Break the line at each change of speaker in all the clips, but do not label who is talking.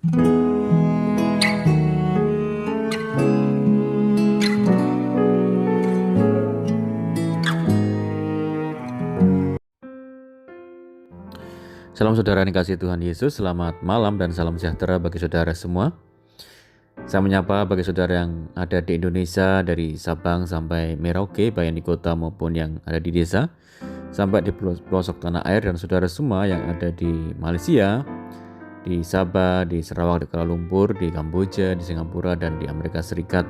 Salam saudara yang dikasihi Tuhan Yesus, selamat malam dan salam sejahtera bagi saudara semua. Saya menyapa bagi saudara yang ada di Indonesia dari Sabang sampai Merauke, baik yang di kota maupun yang ada di desa, sampai di pelosok tanah air, dan saudara semua yang ada di Malaysia, di Sabah, di Sarawak, di Kuala Lumpur, di Kamboja, di Singapura, dan di Amerika Serikat.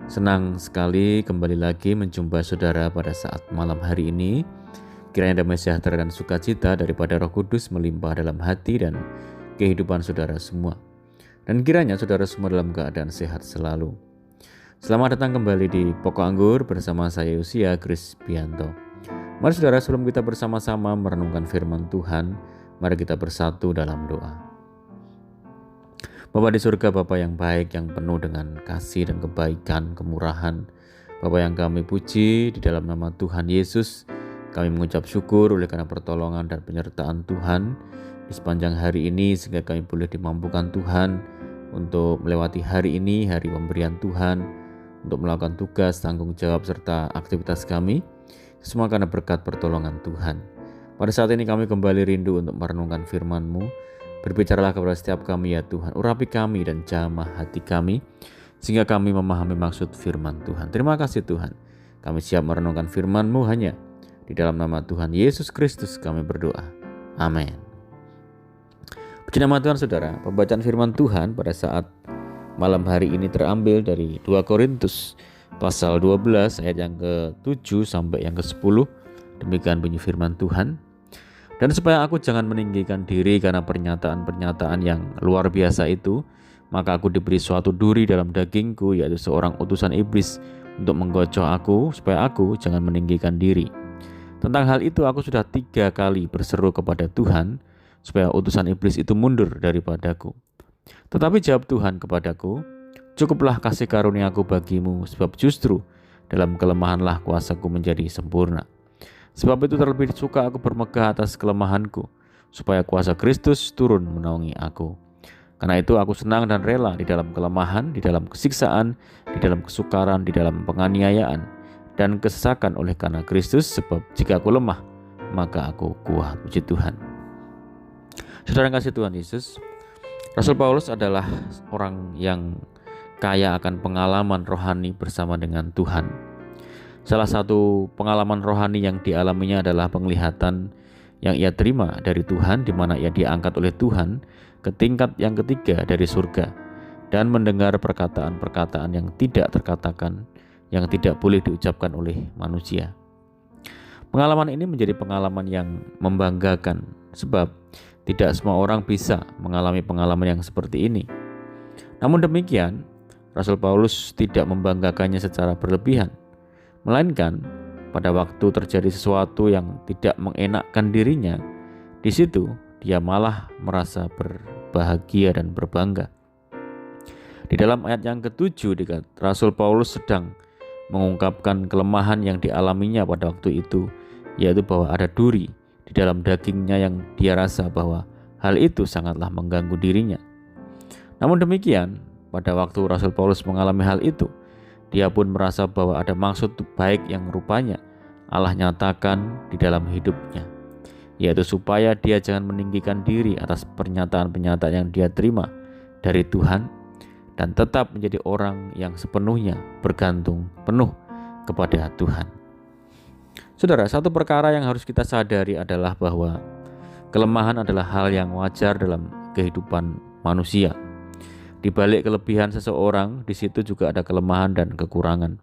Senang sekali kembali lagi menjumpai saudara pada saat malam hari ini. Kiranya damai sejahtera dan sukacita daripada Roh Kudus melimpah dalam hati dan kehidupan saudara semua. Dan kiranya saudara semua dalam keadaan sehat selalu. Selamat datang kembali di Pokok Anggur bersama saya Usia Krispianto. Mari saudara, sebelum kita bersama-sama merenungkan firman Tuhan, mari kita bersatu dalam doa. Bapa di surga, Bapa yang baik, yang penuh dengan kasih dan kebaikan, kemurahan, Bapa yang kami puji, di dalam nama Tuhan Yesus, kami mengucap syukur oleh karena pertolongan dan penyertaan Tuhan di sepanjang hari ini, sehingga kami boleh dimampukan Tuhan untuk melewati hari ini, hari pemberian Tuhan, untuk melakukan tugas, tanggung jawab, serta aktivitas kami. Semua karena berkat pertolongan Tuhan. Pada saat ini kami kembali rindu untuk merenungkan firman-Mu. Berbicaralah kepada setiap kami ya Tuhan, urapi kami dan jamah hati kami, sehingga kami memahami maksud firman Tuhan. Terima kasih Tuhan, kami siap merenungkan firman-Mu hanya di dalam nama Tuhan Yesus Kristus kami berdoa. Amin. Puji nama Tuhan saudara. Pembacaan firman Tuhan pada saat malam hari ini terambil dari 2 Korintus pasal 12 ayat yang ke-7 sampai yang ke-10. Demikian bunyi firman Tuhan. Dan supaya aku jangan meninggikan diri karena pernyataan-pernyataan yang luar biasa itu, maka aku diberi suatu duri dalam dagingku, yaitu seorang utusan iblis untuk menggocok aku, supaya aku jangan meninggikan diri. Tentang hal itu aku sudah 3 kali berseru kepada Tuhan supaya utusan iblis itu mundur daripadaku. Tetapi jawab Tuhan kepadaku, cukuplah kasih karuniaku bagimu, sebab justru dalam kelemahanlah kuasaku menjadi sempurna. Sebab itu terlebih suka aku bermegah atas kelemahanku, supaya kuasa Kristus turun menaungi aku. Karena itu aku senang dan rela di dalam kelemahan, di dalam kesiksaan, di dalam kesukaran, di dalam penganiayaan, dan kesesakan oleh karena Kristus, sebab jika aku lemah, maka aku kuat. Puji Tuhan. Saudara yang kasih Tuhan Yesus, Rasul Paulus adalah orang yang kaya akan pengalaman rohani bersama dengan Tuhan. Salah satu pengalaman rohani yang dialaminya adalah penglihatan yang ia terima dari Tuhan, di mana ia diangkat oleh Tuhan ke tingkat yang ketiga dari surga, dan mendengar perkataan-perkataan yang tidak terkatakan, yang tidak boleh diucapkan oleh manusia. Pengalaman ini menjadi pengalaman yang membanggakan, sebab tidak semua orang bisa mengalami pengalaman yang seperti ini. Namun demikian, Rasul Paulus tidak membanggakannya secara berlebihan, melainkan pada waktu terjadi sesuatu yang tidak mengenakkan dirinya, di situ dia malah merasa berbahagia dan berbangga. Di dalam ayat yang ke-7, Rasul Paulus sedang mengungkapkan kelemahan yang dialaminya pada waktu itu, yaitu bahwa ada duri di dalam dagingnya yang dia rasa bahwa hal itu sangatlah mengganggu dirinya. Namun demikian, pada waktu Rasul Paulus mengalami hal itu, dia pun merasa bahwa ada maksud baik yang rupanya Allah nyatakan di dalam hidupnya, yaitu supaya dia jangan meninggikan diri atas pernyataan-pernyataan yang dia terima dari Tuhan, dan tetap menjadi orang yang sepenuhnya bergantung penuh kepada Tuhan. Saudara, satu perkara yang harus kita sadari adalah bahwa kelemahan adalah hal yang wajar dalam kehidupan manusia. Di balik kelebihan seseorang, di situ juga ada kelemahan dan kekurangan.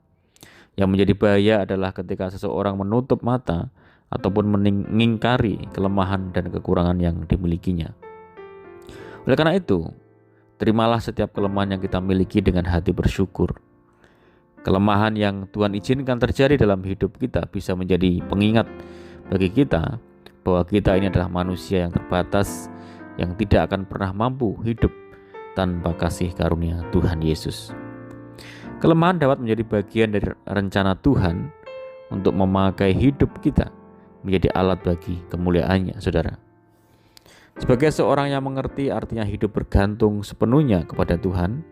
Yang menjadi bahaya adalah ketika seseorang menutup mata ataupun mengingkari kelemahan dan kekurangan yang dimilikinya. Oleh karena itu, terimalah setiap kelemahan yang kita miliki dengan hati bersyukur. Kelemahan yang Tuhan izinkan terjadi dalam hidup kita bisa menjadi pengingat bagi kita bahwa kita ini adalah manusia yang terbatas, yang tidak akan pernah mampu hidup tanpa kasih karunia Tuhan Yesus. Kelemahan dapat menjadi bagian dari rencana Tuhan untuk memakai hidup kita menjadi alat bagi kemuliaannya, saudara. Sebagai seorang yang mengerti artinya hidup bergantung sepenuhnya kepada Tuhan,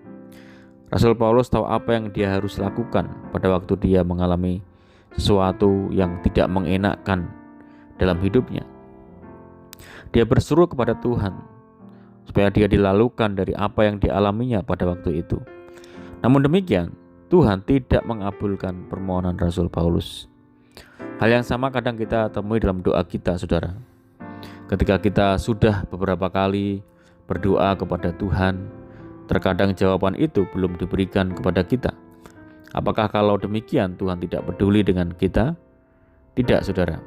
Rasul Paulus tahu apa yang dia harus lakukan pada waktu dia mengalami sesuatu yang tidak mengenakkan dalam hidupnya. Dia berseru kepada Tuhan supaya dia dilalukan dari apa yang dialaminya pada waktu itu. Namun demikian, Tuhan tidak mengabulkan permohonan Rasul Paulus. Hal yang sama kadang kita temui dalam doa kita, saudara. Ketika kita sudah beberapa kali berdoa kepada Tuhan, terkadang jawaban itu belum diberikan kepada kita. Apakah kalau demikian Tuhan tidak peduli dengan kita? Tidak, saudara.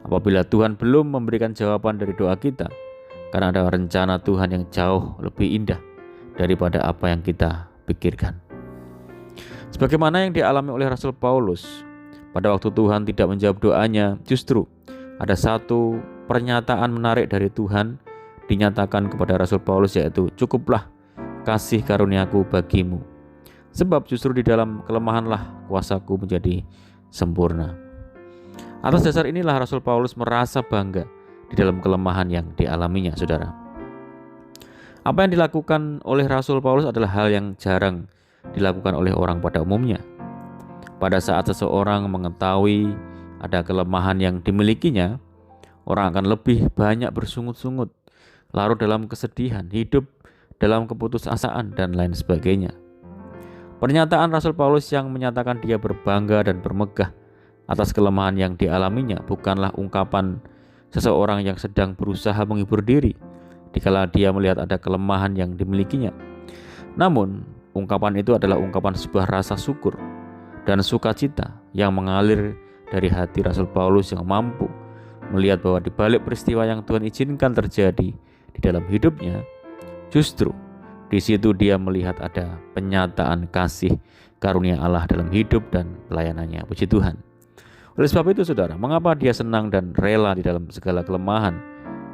Apabila Tuhan belum memberikan jawaban dari doa kita, karena ada rencana Tuhan yang jauh lebih indah daripada apa yang kita pikirkan. Sebagaimana yang dialami oleh Rasul Paulus, pada waktu Tuhan tidak menjawab doanya, justru ada satu pernyataan menarik dari Tuhan dinyatakan kepada Rasul Paulus, yaitu cukuplah kasih karuniaku bagimu, sebab justru di dalam kelemahanlah kuasaku menjadi sempurna. Atas dasar inilah Rasul Paulus merasa bangga di dalam kelemahan yang dialaminya, saudara. Apa yang dilakukan oleh Rasul Paulus adalah hal yang jarang dilakukan oleh orang pada umumnya. Pada saat seseorang mengetahui ada kelemahan yang dimilikinya, orang akan lebih banyak bersungut-sungut, larut dalam kesedihan, hidup dalam keputusasaan, dan lain sebagainya. Pernyataan Rasul Paulus yang menyatakan dia berbangga dan bermegah atas kelemahan yang dialaminya bukanlah ungkapan seseorang yang sedang berusaha menghibur diri dikala dia melihat ada kelemahan yang dimilikinya. Namun, ungkapan itu adalah ungkapan sebuah rasa syukur dan sukacita yang mengalir dari hati Rasul Paulus yang mampu melihat bahwa di balik peristiwa yang Tuhan izinkan terjadi di dalam hidupnya, justru di situ dia melihat ada penyataan kasih karunia Allah dalam hidup dan pelayanannya. Puji Tuhan. Oleh sebab itu, saudara, mengapa dia senang dan rela di dalam segala kelemahan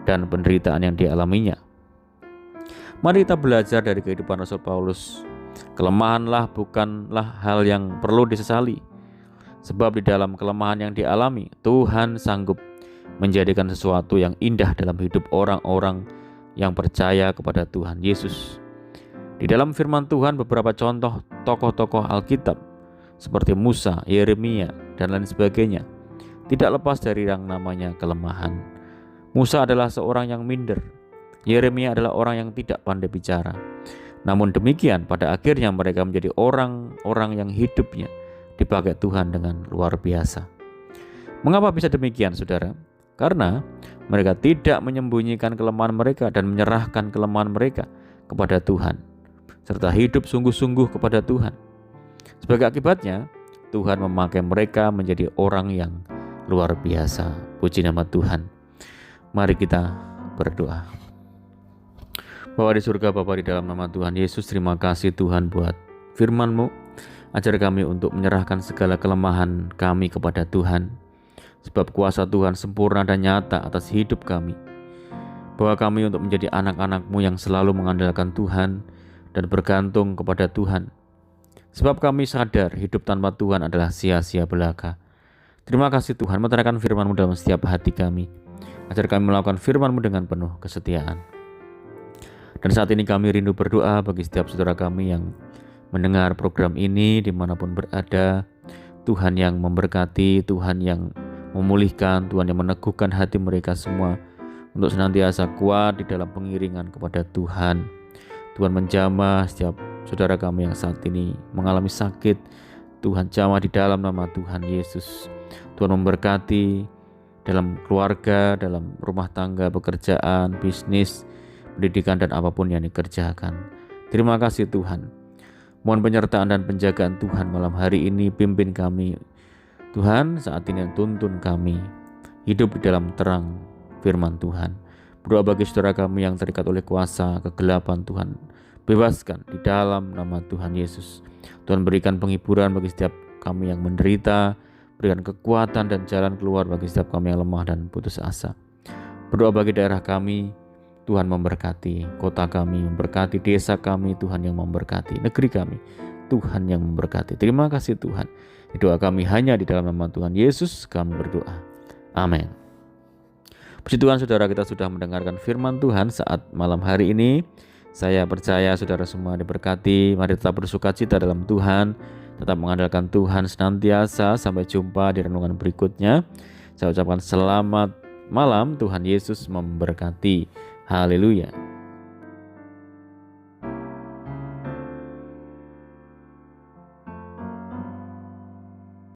dan penderitaan yang dialaminya? Mari kita belajar dari kehidupan Rasul Paulus. Kelemahanlah bukanlah hal yang perlu disesali, sebab di dalam kelemahan yang dialami, Tuhan sanggup menjadikan sesuatu yang indah dalam hidup orang-orang yang percaya kepada Tuhan Yesus. Di dalam firman Tuhan, beberapa contoh tokoh-tokoh Alkitab seperti Musa, Yeremia, dan lain sebagainya tidak lepas dari yang namanya kelemahan. Musa adalah seorang yang minder. Yeremia adalah orang yang tidak pandai bicara. Namun demikian, pada akhirnya mereka menjadi orang-orang yang hidupnya dipakai Tuhan dengan luar biasa. Mengapa bisa demikian, saudara? Karena mereka tidak menyembunyikan kelemahan mereka dan menyerahkan kelemahan mereka kepada Tuhan, serta hidup sungguh-sungguh kepada Tuhan. Sebagai akibatnya, Tuhan memakai mereka menjadi orang yang luar biasa. Puji nama Tuhan. Mari kita berdoa. Bapa di surga, Bapa di dalam nama Tuhan Yesus, terima kasih Tuhan buat firman-Mu. Ajar kami untuk menyerahkan segala kelemahan kami kepada Tuhan, sebab kuasa Tuhan sempurna dan nyata atas hidup kami. Bawa kami untuk menjadi anak-anak-Mu yang selalu mengandalkan Tuhan dan bergantung kepada Tuhan, sebab kami sadar hidup tanpa Tuhan adalah sia-sia belaka. Terima kasih Tuhan, menerangkan firman-Mu dalam setiap hati kami. Ajar kami melakukan firman-Mu dengan penuh kesetiaan. Dan saat ini kami rindu berdoa bagi setiap saudara kami yang mendengar program ini dimanapun berada. Tuhan yang memberkati, Tuhan yang memulihkan, Tuhan yang meneguhkan hati mereka semua untuk senantiasa kuat di dalam pengiringan kepada Tuhan. Tuhan menjamah setiap saudara kami yang saat ini mengalami sakit. Tuhan jamah di dalam nama Tuhan Yesus. Tuhan memberkati dalam keluarga, dalam rumah tangga, pekerjaan, bisnis, pendidikan, dan apapun yang dikerjakan. Terima kasih Tuhan. Mohon penyertaan dan penjagaan Tuhan malam hari ini. Pimpin kami Tuhan saat ini, tuntun kami hidup di dalam terang firman Tuhan. Berdoa bagi saudara kami yang terikat oleh kuasa kegelapan, Tuhan bebaskan di dalam nama Tuhan Yesus. Tuhan berikan penghiburan bagi setiap kami yang menderita, berikan kekuatan dan jalan keluar bagi setiap kami yang lemah dan putus asa. Berdoa bagi daerah kami, Tuhan memberkati kota kami, memberkati desa kami, Tuhan yang memberkati negeri kami, Tuhan yang memberkati. Terima kasih Tuhan. Doa kami hanya di dalam nama Tuhan Yesus kami berdoa. Amin. Puji Tuhan, saudara, kita sudah mendengarkan firman Tuhan saat malam hari ini. Saya percaya saudara semua diberkati. Mari tetap bersukacita dalam Tuhan, tetap mengandalkan Tuhan senantiasa. Sampai jumpa di renungan berikutnya. Saya ucapkan selamat malam, Tuhan Yesus memberkati. Haleluya.